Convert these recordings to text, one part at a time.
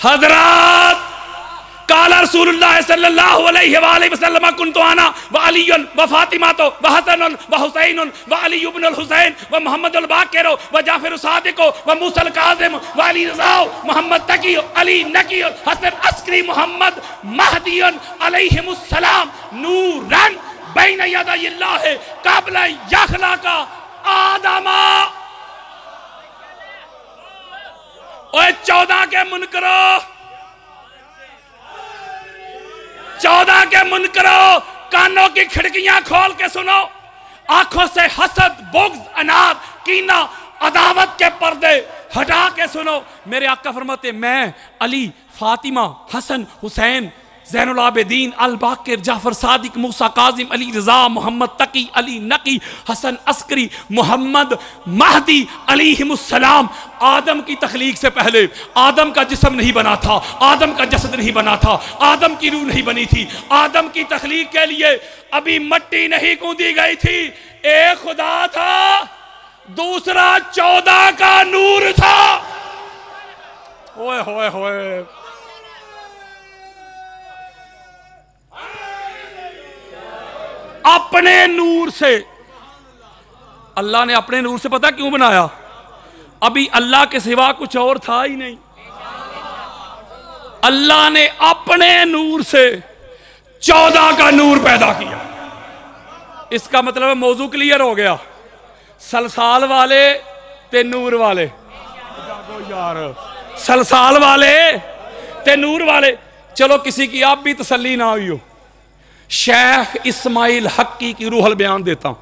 حضرات قال رسول اللہ صلی اللہ علیہ وآلہ وسلم کنت انا وعلی وفاطمہ وحسن وحسین وعلی بن الحسین ومحمد الباقر وجعفر الصادق وموسیٰ الکاظم وعلی رضا محمد تقی علی نقی حسن عسکری محمد مہدی علیہم السلام نورا بین یدی اللہ قبل یخلق آدم۔ اوہ 14 کے منکرو، 14 کے منکرو، کانوں کی کھڑکیاں کھول کے سنو، آنکھوں سے حسد، بغض، اناد، کینہ، عداوت کے پردے ہٹا کے سنو۔ میرے آقا فرماتے ہیں میں علی، فاطمہ، حسن، حسین، زین العابدین، الباقر، جعفر صادق، موسیٰ کاظم، علی رضا، محمد تقی، علی نقی، حسن عسکری، محمد مہدی علیہم السلام، آدم کی تخلیق سے پہلے آدم کا جسم نہیں بنا تھا، آدم کا جسد نہیں بنا تھا، آدم کی روح نہیں بنی تھی، آدم کی تخلیق کے لیے ابھی مٹی نہیں گوندی گئی تھی، ایک خدا تھا، دوسرا 14 کا نور تھا۔ ہوئے ہوئے ہوئے، اپنے نور سے، اللہ نے اپنے نور سے پتہ کیوں بنایا؟ ابھی اللہ کے سوا کچھ اور تھا ہی نہیں، اللہ نے اپنے نور سے 14 کا نور پیدا کیا۔ اس کا مطلب موضوع کلیئر ہو گیا، سلسال والے تے نور والے، سلسال والے تے نور والے۔ چلو کسی کی آپ بھی تسلی نہ ہوئی ہو، شیخ اسماعیل حقی کی روح البیان دیتا ہوں،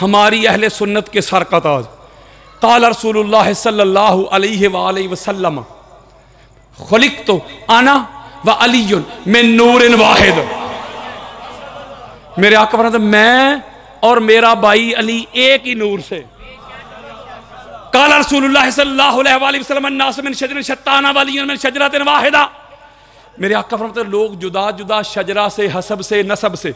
ہماری اہل سنت کے سر کا تاج۔ قال رسول اللہ صلی اللہ علیہ وآلہ وسلم خلقت انا وعلی من نور واحد۔ میرے آقا فرماتے ہیں میں اور میرا بھائی علی ایک ہی نور سے۔ قال رسول اللہ صلی اللہ علیہ وآلہ وسلم الناس من شجر شتى انا وعلی من شجرۃ واحدہ۔ میرے آقا فرماتے ہیں لوگ جدا جدا شجرہ سے، حسب سے، نسب سے،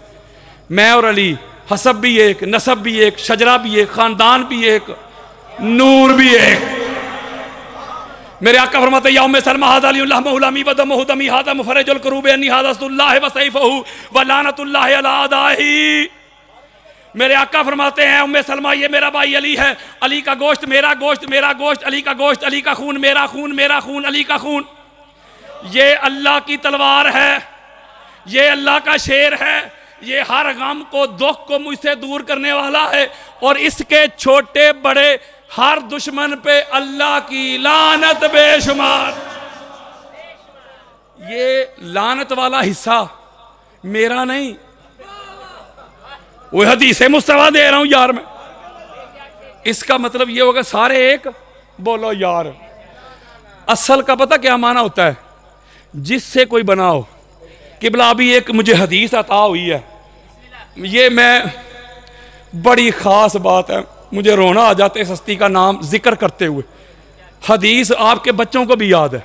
میں اور علی حسب بھی ایک، نسب بھی ایک، شجرہ بھی ایک، خاندان بھی ایک، نور بھی ایک۔ میرے آقا فرماتے ہیں یا ام سلمہ ھذا علی لحمہ لحمی ودمہ دمی ھذا مفرج الکروب انی ھذا اسد اللہ وسیفہ ولعنۃ اللہ علی اعدائہ۔ میرے آقا فرماتے ہیں ام سلمہ یہ میرا بھائی علی ہے، علی کا گوشت میرا گوشت، میرا گوشت علی کا گوشت، علی کا خون میرا خون، میرا خون علی کا خون۔ یہ اللہ کی تلوار ہے، یہ اللہ کا شیر ہے، یہ ہر غم کو، دکھ کو مجھ سے دور کرنے والا ہے، اور اس کے چھوٹے بڑے ہر دشمن پہ اللہ کی لعنت بے شمار۔ یہ لعنت والا حصہ میرا نہیں، وہ حدیث مصطفیٰ دے رہا ہوں یار میں۔ اس کا مطلب یہ ہوگا سارے ایک، بولو یار۔ اصل کا پتہ کیا معنی ہوتا ہے؟ جس سے کوئی بنا ہو۔ قبلہ ابھی ایک مجھے حدیث عطا ہوئی ہے، یہ میں بڑی خاص بات ہے، مجھے رونا آ جاتا ہے اس ہستی کا نام ذکر کرتے ہوئے۔ حدیث آپ کے بچوں کو بھی یاد ہے،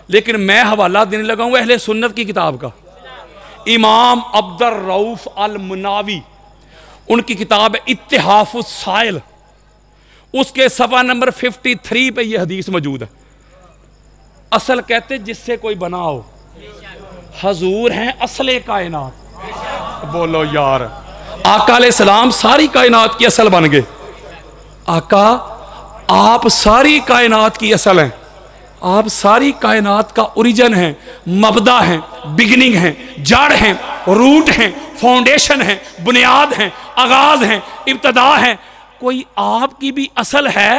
لیکن میں حوالہ دینے لگا ہوں اہل سنت کی کتاب کا۔ امام عبد الرؤف المناوی، ان کی کتاب ہے اتحاف السائل، اس کے صفحہ نمبر 53 پہ یہ حدیث موجود ہے۔ اصل کہتے جس سے کوئی بنا ہو، حضور ہیں اصل کائنات، بولو یار۔ آقا علیہ السلام ساری کائنات کی اصل بن گئے۔ آقا آپ ساری کائنات کی اصل ہیں، آپ ساری کائنات کا اوریجن ہیں، مبدا ہیں، بگننگ ہیں، جڑ ہیں، روٹ ہیں، فاؤنڈیشن ہیں، بنیاد ہیں، آغاز ہیں، ابتدا ہیں۔ کوئی آپ کی بھی اصل ہے؟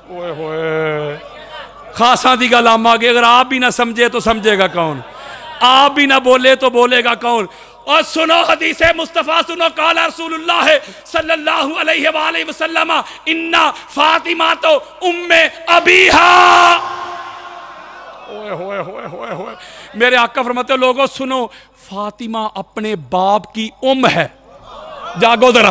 اوئے ہوئے خاصاں دی گل آم آگے، اگر آپ بھی نہ سمجھے تو سمجھے گا کون؟ آپ بھی نہ بولے تو بولے گا کون؟ اور سنو حدیث مصطفیٰ سنو، قال رسول اللہ صلی اللہ علیہ وآلہ وسلم ان فاطمہ تو ام ابیہا۔ اوئے ہوئے ہوئے ہوئے ہوئے، میرے آقا فرماتے ہیں لوگوں سنو، فاطمہ اپنے باپ کی ام ہے۔ جاگو ذرا۔